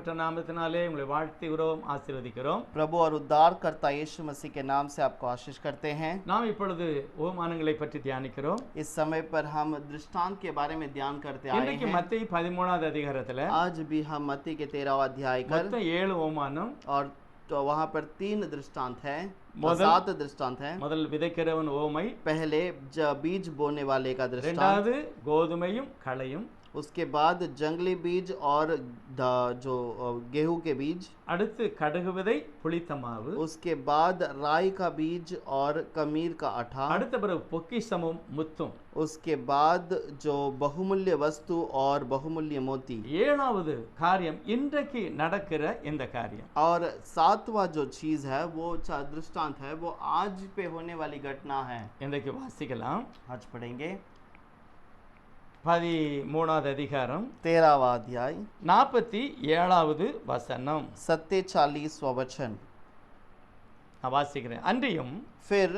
இயேசுவின் நாமத்தினாலே உங்களை வாழ்த்துகிறோம், ஆசீர்வதிக்கிறோம். प्रभु और उद्धारकर्ता यीशु मसीह के नाम से आपको आशीष करते हैं। நாம் இப்பொழுது ஓமானங்களை பற்றி தியானிக்கிறோம். इस समय पर हम दृष्टांत के बारे में ध्यान करते आए இன்றைக்கு हैं। மத்தேயு 13வது அதிகாரத்துல आज भी हम मत्ती के 13वां अध्याय कर மொத்தம் 7 ஓமானம். और तो वहाँ पर 3 दृष्टांत है, முதல் 7 दृष्टांत है। முதல் விதைக்கிறவன் ஓமை, पहले बीज बोने वाले का दृष्टांत, இரண்டாவது கோதுமையும் களையும், उसके बाद जंगली बीज और जो गेहूं के बीज, அடுத்து கடுகு விதை புளித்த மாவு, उसके बाद राई का बीज और कमीर का आटा, அடுத்த பிறகு பொக்கிஷமும் முத்தும், उसके बाद जो बहुमूल्य वस्तु और बहुमूल्य मोती। ஏழாவது காரியம் இன்றைக்கு நடக்கிற இந்த காரியம். और 7वां जो चीज है वो दृष्टांत है, वो आज पे होने वाली घटना है। இன்றைக்கு வாசிக்கலாம். आज पढ़ेंगे 13வது அதிகாரம் 13वां अध्याय 47வது வசனம். 47वां वचन। நான் வாசிக்கிறேன். அன்றியும் फिर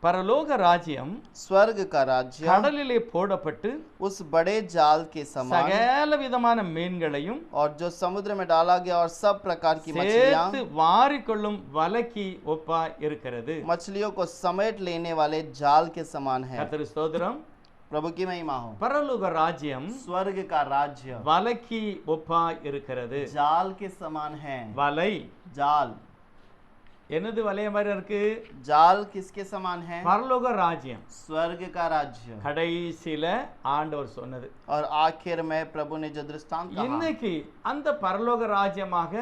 பரலோக ராஜ்யம் स्वर्ग का राज्य கடலிலே போடப்பட்டு उस बड़े जाल के समान சகல விதமான மீன்களையும் और जो समुद्र में डाला गया और सब प्रकार की मछलियां, சேர்த்து வாரிக்கொள்ளும் வலைக்கு ஒப்பா இருக்கிறது. मछलियों को समेट लेने वाले जाल के समान है। கர்த்தருக்கு ஸ்தோத்திரம். प्रभु की महिमा हो। பரலோக ராஜ்யம் स्वर्ग का राज्य வலைக்கு ஒப்பா இருக்கிறது. जाल के समान है। வலை जाल, என்னது வலைய மாதிரி இருக்கு? जाल किसके समान है? பரலோக ராஜ்யம். स्वर्ग का राज्य। கடைசில ஆண்டவர் சொன்னது. और आखिर में प्रभु ने जो दृष्टांत कहा, இன்னைக்கு அந்த பரலோக ராஜ்யமாக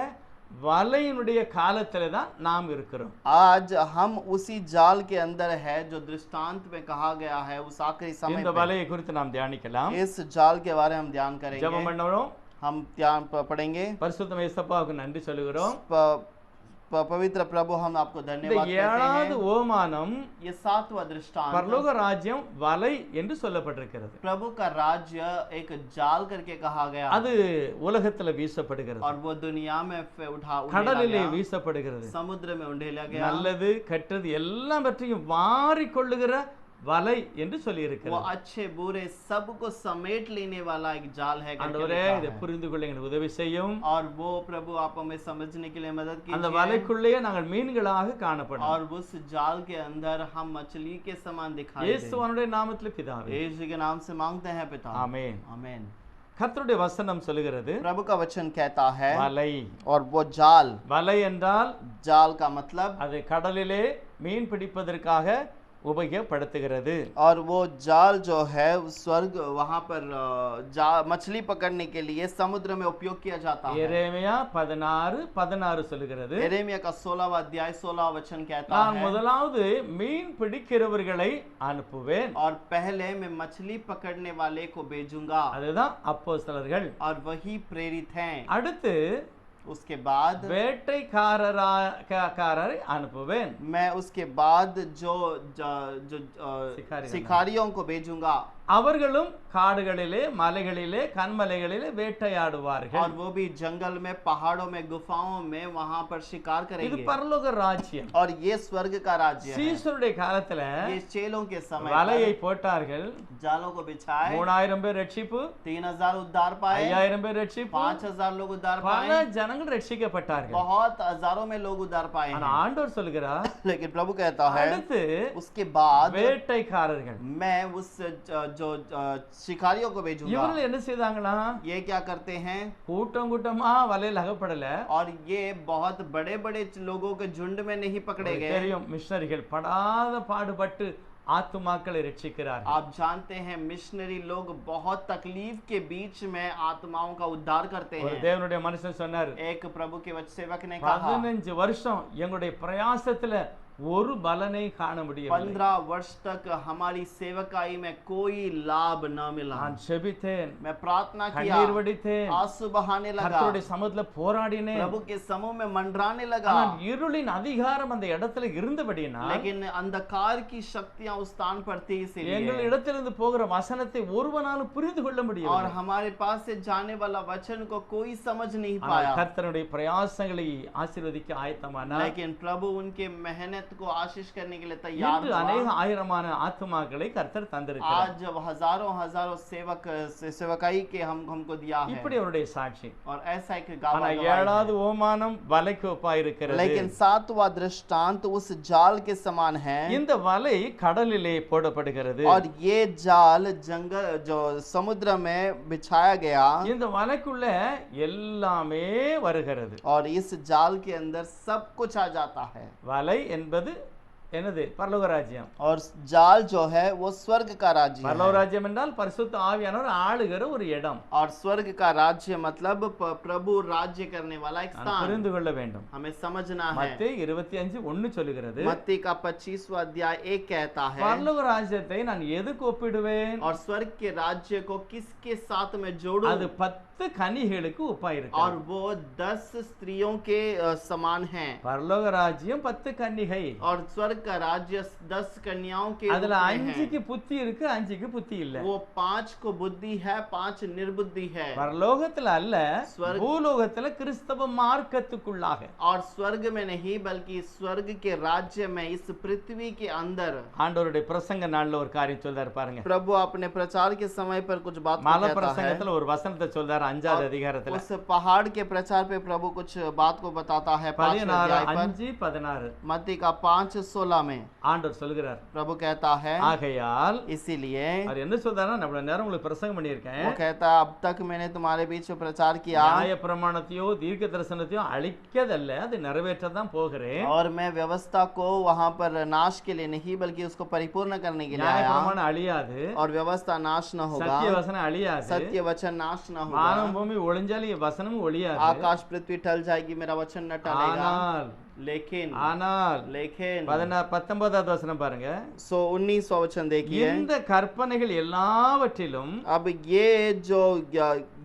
வலையினுடைய காலத்துல தான் நாம் இருக்கிறோம். आज हम उसी जाल के अंदर है जो दृष्टांत में कहा गया है, उस आखिरी समय இந்த पे। வலையை குறித்து நாம் தியானிக்கலாம். इस जाल के बारे में हम ध्यान ஜெபம் करेंगे, பண்ணுவோம். हम ध्यान पढ़ेंगे। பரிசுத்த இயேசுவுக்கு நன்றி சொல்லுகிறோம். पवित्र प्रभु, हम आपको இந்த धन्यवाद कहते ஏழாவது हैं। ஓமானம் ये 7वां दृष्टांत பரலோக ராஜ்யம் வலை என்று சொல்லப்பட்டிருக்கிறது. प्रभु का राज्य एक जाल करके कहा गया அது உலகத்துல வீசப்படுகிறது, और वो दुनिया में उठा கடலிலே வீசப்படுகிறது. समुद्र में उंडेला गया। நல்லது கெட்டது எல்லாவற்றையும் வாரி கொள்ளுகிற வலை என்று சொல்லி वो இருக்கிறது. अच्छे बुरे सबको समेट लेने वाला एक जाल है करके ஆண்டவரே लिखा இதை है। புரிந்து கொள்ள எங்களுக்கு உதவி செய்யும். और वो प्रभु आप हमें समझने के लिए मदद அந்த कीजिए। வலைக்குள்ளேயே நாங்கள் மீன்களாக காணப்படும். और उस जाल के अंदर हम मछली के समान दिखाई दें। இயேசுவனுடைய நாமத்தில் பிதாவே, यीशु के नाम से मांगते हैं पिता, ஆமென். आमीन। கர்த்தருடைய வசனம் சொல்லுகிறது प्रभु का वचन कहता है, வலை. और वो जाल, வலை என்றால் जाल का मतलब, அது கடலிலே மீன் பிடிப்பதற்காக உபயோகப்படுத்துகிறது. और वो जाल जो है स्वर्ग वहां पर मछली पकड़ने के लिए समुद्र में उपयोग किया जाता है। எரேமியா 16:16 சொல்லுகிறது, यिर्मयाह का 16वां अध्याय 16वां वचन कहता நான் है, முதலாவது மீன் பிடிக்கிறவர்களை அனுப்புவேன். और पहले मैं मछली पकड़ने वाले को भेजूंगा। அதுதான் அப்போஸ்தலர்கள். और वही प्रेरित हैं। அடுத்து उसके बाद வேட்டைக்காரரை அனுப்புவேன். मैं उसके बाद जो शिकारी शिकारियों को भेजूंगा। அவர்களும் காடுகளிலே மலைகளிலே கன்மலைகளிலே வேட்டையாடுவார்கள். और वो भी जंगल में, पहाड़ों में, गुफाओं में वहां पर शिकार இது करेंगे। பரலோக ராஜ்யம். और ये स्वर्ग का राज्य है। சீசருடைய காலத்துல ये चेलों के समय வலையை पर போட்டார்கள். जालों को बिछाए, 3000 பேர் ரட்சிப்பு, 3000 उद्धार पाए, 5000 பேர் ரட்சிப்பு, 5000 लोग उद्धार பல पाए, ஜனங்கள் ரட்சிக்கப்பட்டார்கள். बहुत हजारों में लोग उद्धार पाए ஆனா हैं। ஆண்டவர் சொல்கிறார், लेकिन प्रभु कहता है, அடுத்து उसके बाद வேட்டைக்காரர்கள் मैं उस जो शिकारियों को भेजूंगा। இவர்கள் என்ன செய்தாங்களா? ये क्या करते हैं? கூட்டம் கூட்டமா வலையில் அகப்படல. और ये बहुत बड़े बड़े लोगों के झुंड में नहीं पकड़े गए। தெரியும், மிஷனரிகள் படாத பாடுபட்டு ஆத்துமாக்களை ரட்சிக்கிறார்கள். आप जानते हैं मिशनरी लोग बहुत तकलीफ के बीच में आत्माओं का उद्धार करते ஒரு हैं। தேவனுடைய மனுஷன் சொன்னார், एक प्रभु के सेवक ने कहा, 15 வருஷம் எங்களுடைய பிரயாசத்துல ஒரு பலனை காண முடியவில்லை. 15 वर्ष तक हमारी सेवकाई में कोई लाभ न मिला। நான் செபித்தேன், मैं प्रार्थना किया, கண்ணீர் வடித்தேன், आंसू बहाने लगा, கர்த்தருடைய சமூகத்துல போராடினேன். प्रभु के समूह में मंडराने लगा। ஆனால் இருளின் அதிகாரம் அந்த இடத்துல இருந்தபடியினால் लेकिन अंधकार की शक्तियां उस स्थान पर थी, எங்கள் इसीलिए இடத்திலிருந்து போகிற வசனத்தை ஒருவனாலும் புரிந்து கொள்ள और முடியவில்லை. हमारे पास से जाने वाला वचन को कोई समझ नहीं ஆனால் पाया। கர்த்தருடைய பிரயாசங்களை ஆசீர்வதிக்க ஆயத்தமானார். लेकिन प्रभु उनके मेहनत जगत को आशीष करने के लिए तैयार இன்று हुआ। அநேக ஆயிரமான ஆத்துமாக்களை கர்த்தர் தந்திருக்கிறார். आज जब हजारों हजारों सेवकाई के हमको दिया है, இப்படி அவருடைய சாட்சி. और ऐसा एक ஆனா गवाही है। ஏழாவது ஓமானம் வலைக்கு ஒப்பாயிருக்கிறது. लेकिन सातवां दृष्टांत उस जाल के समान है, இந்த வலை கடலிலே போடப்படுகிறது. और ये जाल जंगल जो समुद्र में बिछाया गया, இந்த வலைக்குள்ள எல்லாமே வருகிறது. और इस जाल के अंदर सब कुछ आ जाता है। வலை என்பது என்னது? பரலோக ராஜ்யம். और जाल जो है वो स्वर्ग का राज्य பரலோக है, ராஜ்யம் என்றால் பரிசுத்த ஆவியானவர் ஆளுகிற ஒரு இடம். और स्वर्ग का राज्य मतलब प्रभु राज्य करने वाला एक நான் स्थान। புரிந்து கொள்ள வேண்டும். हमें समझना है। மத்தேயு 25:1 சொல்லுகிறது, मत्ती का 25वां अध्याय 1 कहता है, பரலோக ராஜ்யத்தை நான் எதுக்கு ஒப்பிடுவேன்? और स्वर्ग के राज्य को किसके साथ में जोड़ूं? அது 10 கனிகளுக்கு और ஒப்பாயிருக்கிறது. वो 10 स्त्रियों के समान है, பரலோக ராஜ்யம் 10 கன்னிகை. और स्वर्ग का राज्य 10 कन्याओं के அதுல रूप में है। 5க்கு புத்தி இருக்கு, 5க்கு புத்தி இல்ல. वो 5 को बुद्धि है, 5 निर्बुद्धि है। பரலோகத்துல அல்ல, स्वर्ग- பூலோகத்துல கிறிஸ்தவ மார்க்கத்துக்குள்ளாக. और स्वर्ग में नहीं बल्कि स्वर्ग के राज्य में, इस पृथ्वी के अंदर। ஆண்டவருடைய பிரசங்க நாள்ல ஒரு காரியம் சொல்றாரு பாருங்க. प्रभु अपने प्रचार के समय पर कुछ बात को மலை कहता है। பிரசங்கத்துல ஒரு வசனத்தை சொல்றாரு 5வது அதிகாரத்துல. उस पहाड़ के प्रचार पे प्रभु कुछ बात को बताता है 5वें अध्याय पर। 16:5-16 मत्ती का 5:16 में ஆண்டவர் சொல்கிறார், प्रभु कहता है, ஆகையால் इसीलिए அவர் என்ன சொல்றாருன்னா, நான் இவ்வளவு நேரம் உங்களுக்கு பிரசங்கம் பண்ணியிருக்கேன், वो कहता है, अब तक मैंने तुम्हारे बीच में प्रचार किया, நியாய பிரமாணத்தையோ தீர்க்க தரிசனத்தையோ அழிக்கதல்ல, அது நிறைவேற்றதான் போகிறேன். और मैं व्यवस्था को वहां पर नाश के लिए नहीं बल्कि उसको परिपूर्ण करने के लिए நியாய आया, பிரமாணம் அழியாது, और व्यवस्था नाश न होगा, சத்திய வசனம் அழியாது, सत्य वचन नाश न வானம் होगा, பூமி ஒளிஞ்சாலும் என் வசனமும் ஒழியாது. आकाश पृथ्वी टल जाएगी, मेरा वचन न टलेगा, ஆனால் लेकिन 19வது வசனம் பாருங்க. सो 19वां वचन देखिए। இந்த கற்பனைகள் எல்லாவற்றிலும் अब ये जो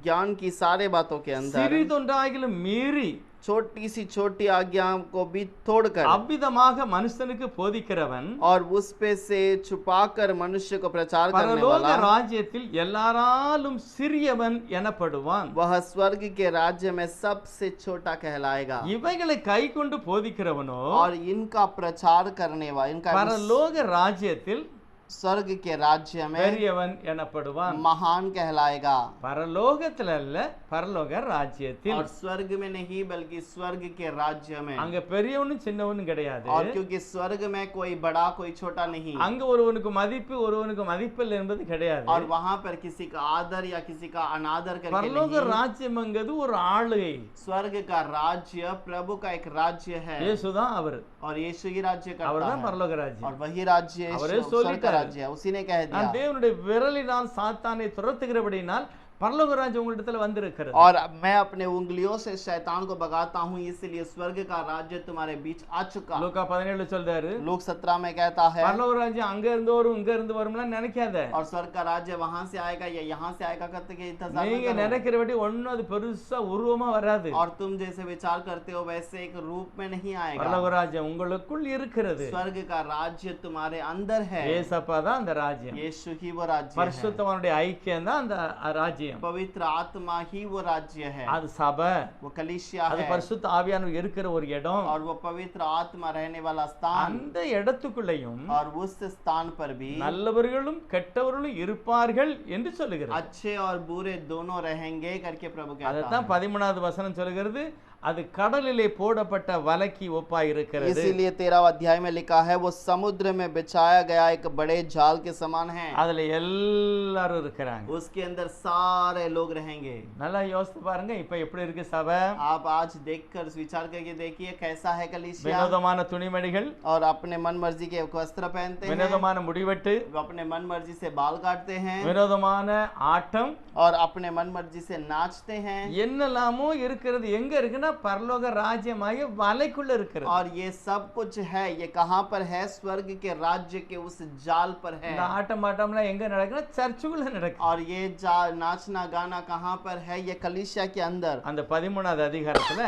ज्ञान की सारे बातों के अंदर சிறிதொன்றாகிலும் மீறி छोटी सी छोटी आज्ञा को भी तोड़कर அவ்விதமாக மனுஷனுக்கு போதிக்கிறவன் और उस पे से छुपाकर मनुष्य को प्रचार करने பரலோக वाला, ராஜ்யத்தில் எல்லாராலும் சிறியவன் எனப்படுவான். वह स्वर्ग के राज्य में सबसे छोटा कहलाएगा। இவைகளை கை கொண்டு போதிக்கிறவனோ और इनका प्रचार करने वाला, इनका பரலோக ராஜ்யத்தில் स्वर्ग के राज्य में பெரியவன் எனப்படுவான். महान कहलाएगा। பரலோகத்துல அல்ல, பரலோக ராஜ்யத்தில். और स्वर्ग में नहीं बल्कि स्वर्ग के राज्य में। அங்க பெரியவனும் சின்னவனும் கிடையாது. और क्योंकि स्वर्ग में कोई बड़ा कोई छोटा नहीं, அங்க ஒருவனுக்கு மதிப்பு ஒருவனுக்கு மதிப்பில்லை என்பது கிடையாது. और वहां पर किसी का आदर या किसी का अनादर करके பரலோக नहीं। ராஜ்யம்ங்கிறது ஒரு ஆளுகை. स्वर्ग का राज्य प्रभु का एक राज्य है, இயேசுதான் அவர். और यीशु ही राज्य करता அவர்தான் है, பரலோக ராஜ்யம். और वही राज्य அவரே स्वर्ग का சொல்லிட்டாரு. राज्य है, उसी ने कह நான் दिया। தேவனுடைய விரலினால் சாத்தானை துரத்துகிறபடினால் பரலோக ராஜ்யம் உங்களிடத்துல வந்திருக்கிறது. और मैं अपने उंगलियों से शैतान को भगाता हूँ, इसलिए स्वर्ग का राज्य तुम्हारे बीच आ चुका। லூக்கா 17 சொல்றாரு, लोक 17 में कहता है, பரலோக ராஜ்யம் அங்க இருந்து வரும் இங்க இருந்து வரும்லாம் நினைக்காத. और स्वर्ग का राज्य वहां से आएगा या यहाँ से आएगा करते के इंतजार நீங்க मत करो। நினைக்கிறபடி ஒண்ணும் அது பெருசா உருவமா வராது. और तुम जैसे विचार करते हो वैसे एक रूप में नहीं आएगा। பரலோக ராஜ்யம் உங்களுக்குள் இருக்கிறது. स्वर्ग का राज्य तुम्हारे अंदर है, ஏசப்பா தான் அந்த ராஜ்யம். यीशु ही वो राज्य है, பரிசுத்தவானுடைய ஐக்கியம் தான் அந்த ராஜ்யம். पवित्र आत्मा ही वो राज्य है, அது சபை, वो कलीसिया அது है, பரிசுத்த ஆவியானவர் இருக்கிற ஒரு இடம். और वो पवित्र आत्मा रहने वाला स्थान। அந்த இடத்துக்குள்ளேயும் और उस स्थान पर भी நல்லவர்களும் கெட்டவர்களும் இருப்பார்கள் என்று சொல்லுகிறது. अच्छे और बुरे दोनों रहेंगे करके प्रभु कहता அதைத்தான் है। 13வது வசனம் சொல்லுகிறது, அது கடலிலே போடப்பட்ட வலைக்கு ஒப்பாய் இருக்கிறது. इसीलिए 13वां अध्याय में लिखा है, वो समुद्र में बिछाया गया एक बड़े जाल के समान है, அதுல எல்லாரும் இருக்கிறாங்க. उसके अंदर सारे लोग रहेंगे। நல்லா யோசித்து பாருங்க, இப்ப எப்படி இருக்கு சபை? आप आज देखकर विचार करके देखिए कैसा है कलीसिया। வினோதமான துணிமணிகள், और अपने मन मर्जी के वस्त्र पहनते हैं, வினோதமான முடிவெட்டு, वो अपने मन मर्जी से बाल काटते हैं, வினோதமான ஆட்டம், और अपने मन मर्जी से नाचते हैं। என்னெல்லாமோ இருக்கிறது. எங்க இருக்குன்னா பரலோக ராஜ்யமாகிய வலைக்குள்ள இருக்கிறது. और ये सब कुछ है, ये कहाँ पर है? स्वर्ग के राज्य के उस जाल पर है। இந்த ஆட்டம் பாட்டம்லாம் எங்க நடக்குன்னா சர்ச்சுக்குள்ள நடக்குது. और ये जाल नाचना गाना कहाँ पर है? ये कलीसिया के अंदर, அந்த 13வது அதிகாரத்துல,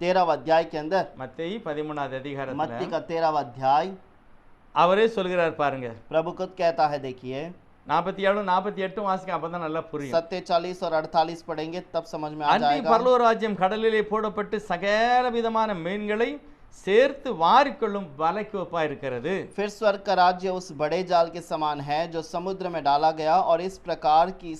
13वां अध्याय के अंदर, மத்தேயு 13வது அதிகாரத்துல मत्ती का 13वां अध्याय, அவரே சொல்கிறார் பாருங்க. प्रभु खुद कहता है, देखिए 47 48 வாசிக்க, அப்பதான் நல்லா புரியும். 47 और 48 पढ़ेंगे तब समझ में आ அன்றி जाएगा। பரலோக ராஜ்யம் கடலிலே போடப்பட்டு சகல விதமான மீன்களை சேர்த்து வாரிக்கொள்ளும் வலைக்கு ஒப்பா இருக்கிறது. फिर स्वर्ग का राज्य उस बड़े जाल के समान है जो समुद्र में डाला गया और इस प्रकार की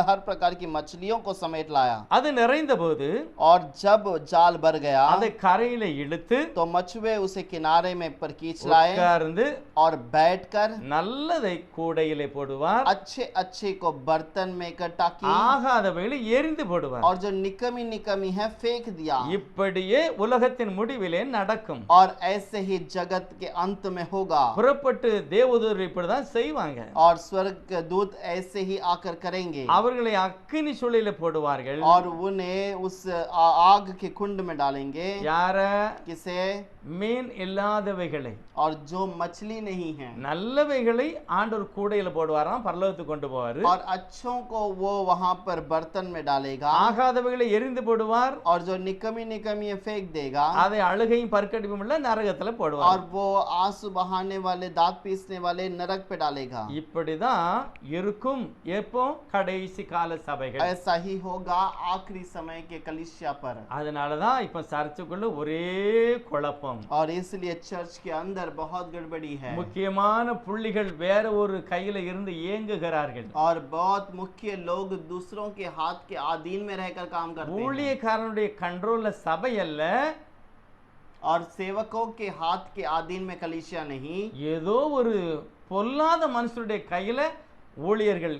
हर प्रकार की मछलियों को समेट लाया। அது நிறைந்தபோது और जब जाल भर गया அதை கரையில இழுத்து तो मछुए उसे किनारे में पर खींच लाए உட்கார்ந்து और बैठकर நல்லதை கூடையிலே போடுவார், अच्छे अच्छे को बर्तन में इकट्ठा की ஆகாதவைகளை எரிந்து போடுவார். और जो निकमी निकमी है फेंक दिया। இப்படியே உலகத்தின் முடிவிலே நடக்கும். और ऐसे ही जगत के अंत में होगा। புறப்பட்டு தேவதூதர்கள் இப்படிதான் செய்வாங்க. और स्वर्ग के दूत ऐसे ही आकर करेंगे அவர்களை அக்கினி சூளையில போடுவார்கள். और उन्हें उस आग के कुंड में डालेंगे। யார? किसे? மீன் இல்லாதவைகளை. और जो मछली नहीं है। நல்லவைகளை ஆண்டவர் கூடையில போடுவாராம், பரலோகத்துக்கு கொண்டு போவாரு. और अच्छों को वो वहां पर बर्तन में डालेगा। ஆகாதவைகளை எரிந்து போடுவார். और जो निकमी निकमी है फेंक देगा। அதை அழுகையும் பற்கடிப்பும் உள்ள நரகத்துல போடுவார். और वो आंसू बहाने वाले दांत पीसने वाले नरक पे डालेगा। இப்படிதான் இருக்கும் எப்போ கடைசி கால சபைகள். ऐसा ही होगा आखिरी समय के कलीसिया पर। அதனாலதான் இப்ப சர்ச்சுக்குள்ள ஒரே குழப்பம். और इसलिए चर्च के अंदर बहुत गड़बड़ी है। முக்கியமான புள்ளிகள் வேற ஒரு கையில இருந்து இயங்குகிறார்கள். और बहुत मुख्य लोग दूसरों के हाथ के अधीन में रहकर काम करते हैं। ஊழியக்காரனுடைய கண்ட்ரோல்ல சபை அல்ல, और सेवकों के हाथ के अधीन में कलीसिया नहीं। ஏதோ ஒரு பொல்லாத மனுஷனுடைய கையில ஊழியர்கள்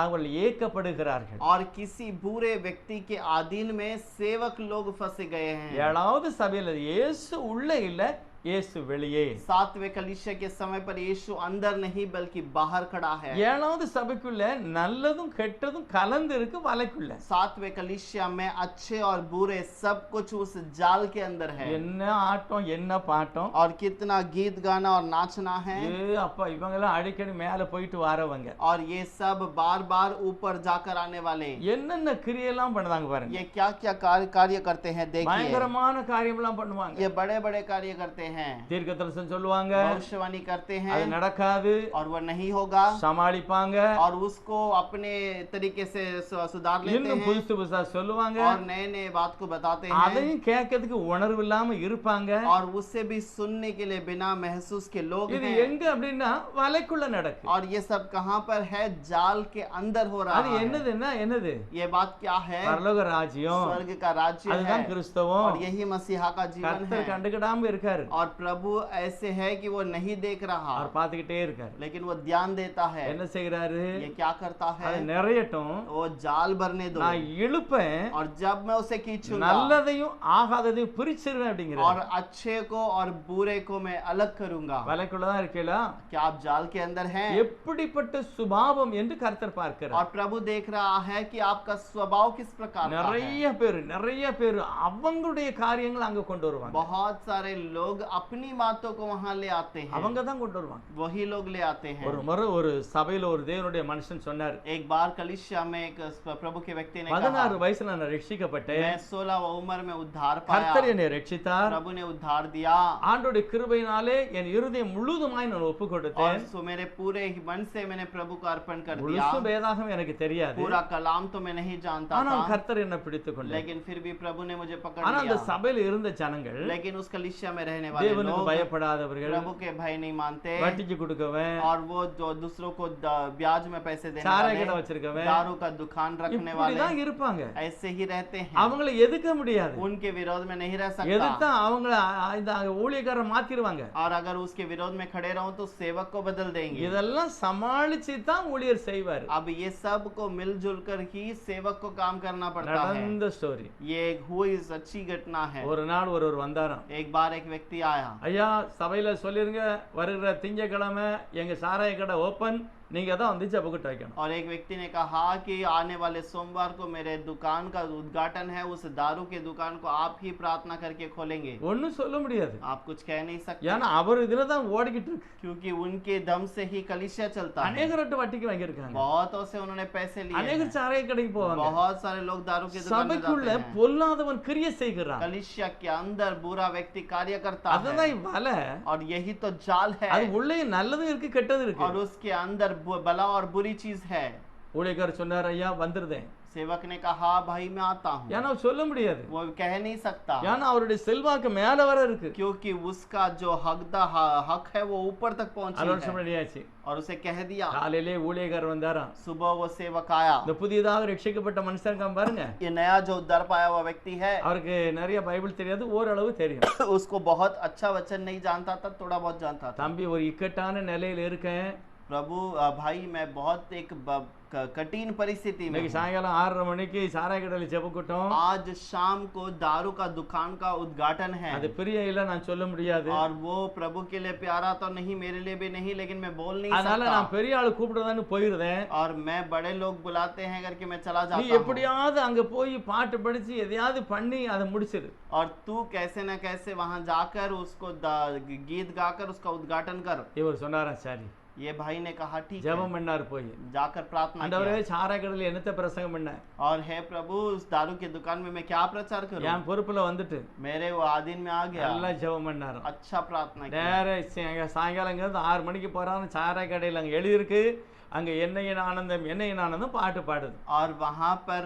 அவர்கள் ஏக்கப்படுகிறார்கள். और किसी बुरे व्यक्ति के अधीन में सेवक लोग फंसे गए हैं। ஏழாவது சபையில இயேசு உள்ள இல்ல, இயேசு வெளியே. सातवें कलीसिया के समय पर यीशु अंदर नहीं बल्कि बाहर खड़ा है। ஏழாவது சபைக்குள்ள நல்லதும் கெட்டதும் கலந்து இருக்கு வலைக்குள்ள. सातवें कलीसिया में अच्छे और बुरे सब कुछ उस जाल के अंदर है। என்ன ஆட்டம் என்ன பாட்டம். और कितना गीत गाना और नाचना है। அப்பா இவங்க எல்லாம் அடிக்கடி மேல போயிட்டு வரவங்க. और ये सब बार बार ऊपर जाकर आने वाले என்னென்ன கிரியெல்லாம் பண்ணுவாங்க பாருங்க. ये क्या क्या कार्य करते हैं देखिए। பயங்கரமான காரியம்லாம் பண்ணுவாங்க. ये बड़े बड़े कार्य करते हैं। தீர்க்கதரிசனம் சொல்லுவாங்க, भविष्यवाणी करते हैं, அது நடக்காது, और वो नहीं होगा। சமாளிப்பாங்க, और उसको अपने तरीके से सुधार लेते இன்னும் हैं। புதுசு புதுசா சொல்லுவாங்க, और नए नए बात को बताते हैं। அதையும் கேட்கிறதுக்கு உணர்வு இல்லாம இருப்பாங்க. और उससे भी सुनने के लिए बिना महसूस के लोग இது हैं। எங்க அப்படின்னா வலைக்குள்ள நடக்கு. और ये सब कहां पर है? जाल के अंदर हो रहा அது है। என்னதுன்னா என்னது? ये बात क्या है? பரலோக ராஜ்யம், स्वर्ग का राज्य है। அதுதான் கிறிஸ்தவம். और यही मसीहा का जीवन है। கர்த்தர் கண்டுக்கிடாம இருக்காரு. और प्रभु ऐसे है कि वो नहीं देख रहा, அவர் பார்த்துக்கிட்டே இருக்காரு. लेकिन वो ध्यान देता है। என்ன செய்கிறாரு? ये क्या करता है? அது நிறையட்டும், वो जाल भरने दो, நான் இழுப்பேன், और जब मैं उसे खींचूंगा நல்லதையும் ஆகாததையும் பிரிச்சிருவேன் அப்படிங்கிறார். और अच्छे को और बुरे को मैं अलग करूंगा। வலைக்குள்ள தான் இருக்கீங்களா? क्या आप जाल के अंदर हैं? எப்படிப்பட்ட சுபாவம் என்று கர்த்தர் பார்க்கிறார். और प्रभु देख रहा है कि आपका स्वभाव किस प्रकार का है। நிறைய பேர் அவங்களுடைய காரியங்களை அங்க கொண்டு வருவாங்க. बहुत सारे लोग अपनी बातों को वहां ले आते हैं। அவங்க தான் கொண்டு வருவாங்க. वही लोग ले आते हैं। ஒரு முறை ஒரு சபையில ஒரு தேவனுடைய மனுஷன் சொன்னார், एक बार कलीसिया में एक प्रभु के व्यक्ति ने कहा, 16 வயசுல நான் ரட்சிக்கப்பட்டேன், मैं 16 उम्र में उद्धार पाया, கர்த்தர் என்னை ரட்சித்தார், प्रभु ने उद्धार दिया, ஆண்டவருடைய கிருபையினாலே என் இருதயம் முழுதுமாய் நான் ஒப்பு கொடுத்தேன், और मेरे पूरे मन से मैंने प्रभु को अर्पण कर दिया। முழுசு வேதாகம் எனக்கு தெரியாது, पूरा कलाम तो मैं नहीं जानता ஆனால் था, கர்த்தர் என்னை பிடித்துக் கொண்டார். लेकिन फिर भी प्रभु ने मुझे पकड़ ஆனா அந்த लिया। சபையில இருந்த ஜனங்கள், लेकिन उस कलीसिया में रहने वाले தேவனுக்கு लोग பயப்படாதவர்கள், प्रभु के भय नहीं मानते, வட்டிக்கு கொடுக்கவன், और वो जो दूसरों को ब्याज में पैसे देने சாராய वाले, கடை வச்சிருக்கவன், दारू का दुकान रखने वाले, இப்படிதான் இருப்பாங்க. ऐसे ही रहते हैं। அவங்களை எதுக்க முடியாது. उनके विरोध में नहीं रह सकता। எதிர்த்தா அவங்கள இந்த ஊழியக்காரரை மாத்திடுவாங்க. और अगर उसके विरोध में खड़े रहो तो सेवक को बदल देंगे। இதெல்லாம் சமாளிச்சு தான் ஊழியர் செய்வார். अब ये सब को मिलजुल कर ही सेवक को काम करना पड़ता है। நடந்த ஸ்டோரி. ये एक हुई अच्छी घटना है। ஒரு நாள் ஒருவர் வந்தாராம். एक बार एक व्यक्ति आया, ஐயா சபையில சொல்லிருங்க வருகிற திங்கட்கிழமை எங்க சாராய கடை ஓபன், நீங்க தான் வந்து ஜெபக்கூட்டம் வைக்கணும். और एक व्यक्ति ने कहा कि आने वाले सोमवार को मेरे दुकान का उद्घाटन है, उस दारू के दुकान को आप ही प्रार्थना करके खोलेंगे। ஒண்ணும் சொல்ல முடியாது. आप कुछ कह नहीं सकते, ஏன்னா அவர் இதுல தான் ஓடிக்கிட்டு இருக்கு. क्योंकि उनके दम से ही कलीसिया चलता है। அநேக ரட்டு வட்டிக்கு வாங்கியிருக்காங்க, बहुतों से उन्होंने पैसे लिए அநேகர் हैं। சாராய கடைக்கு போவாங்க. बहुत सारे लोग दारू के दुकान में சபைக்குள்ள जाते हैं। பொல்லாதவன் கிரியை செய்கிறான். कलीसिया के अंदर बुरा व्यक्ति कार्य करता है, அதுதான் வலை. और यही तो जाल है। அது உள்ளே நல்லதும் இருக்கு கெட்டதும் இருக்கு. और उसके अंदर भला और बुरी चीज है। ஊழியக்காரர் சொன்னார், ஐயா வந்துருதேன். सेवक ने कहा भाई मैं आता हूँ। ஏன்னா அவர் சொல்ல முடியாது, वो कह नहीं सकता ஏன்னா அவருடைய செல்வாக்கு மேல வர இருக்கு. क्योंकि उसका जो हक है वो ऊपर तक पहुंची அலோன்ஸ் है பண்ணியாச்சு. और उसे कह दिया। காலையிலே ஊழியக்காரர் வந்தாராம். सुबह वो सेवक आया। இந்த புதியதாக ரட்சிக்கப்பட்ட மனுஷன் இருக்கான் பாருங்க, ये नया जो उद्धार पाया हुआ व्यक्ति है, அவருக்கு நிறைய பைபிள் தெரியாது, ஓரளவு தெரியும். उसको बहुत अच्छा वचन नहीं जानता था, थोड़ा बहुत जानता था। தம்பி ஒரு இக்கட்டான நிலையில இருக்கேன், प्रभु भाई मैं बहुत एक कठिन परिस्थिति में இன்னைக்கு சாயங்காலம் 6:30 மணிக்கு சாராய கடையில் ஜெபக்கூட்டம், आज शाम को दारू का दुकान का उद्घाटन है। அது பிரியம் இல்ல நான் சொல்ல முடியாது, और वो प्रभु के लिए प्यारा तो नहीं, मेरे लिए भी नहीं, लेकिन मैं बोल नहीं அதனால सकता। நான் பெரிய ஆளு கூப்பிடுறதான்னு போயிருந்தேன். और मैं बड़े लोग बुलाते हैं करके मैं चला நீ जाता हूँ। எப்படியாவது அங்க போய் பாட்டு படிச்சு எதையாவது பண்ணி அதை முடிச்சிரு. और तू कैसे न कैसे वहां जाकर उसको गीत गाकर उसका उद्घाटन कर। இவர் சொன்னாராம், சரி. ये भाई ने कहा ठीक है। ஜெபம் பண்ணாரு போய், जाकर प्रार्थना ஆண்டவரே किया சாராய கடையில் என்னத்த பிரசங்கம் பண்ண, और हे प्रभु उस दारू की दुकान में मैं क्या प्रचार करूं। என் பொறுப்புல வந்துட்டு मेरे वो आधीन में आ गया। நல்லா ஜெபம் பண்ணாராம். अच्छा प्रार्थना किया। நேர சாயங்காலம் இருந்து 6 மணிக்கு போறான்னு சாராய கடையில் அங்க எழுதியிருக்கு, அங்க என்னையின் ஆனந்தம் பாட்டு பாடுது. और वहां पर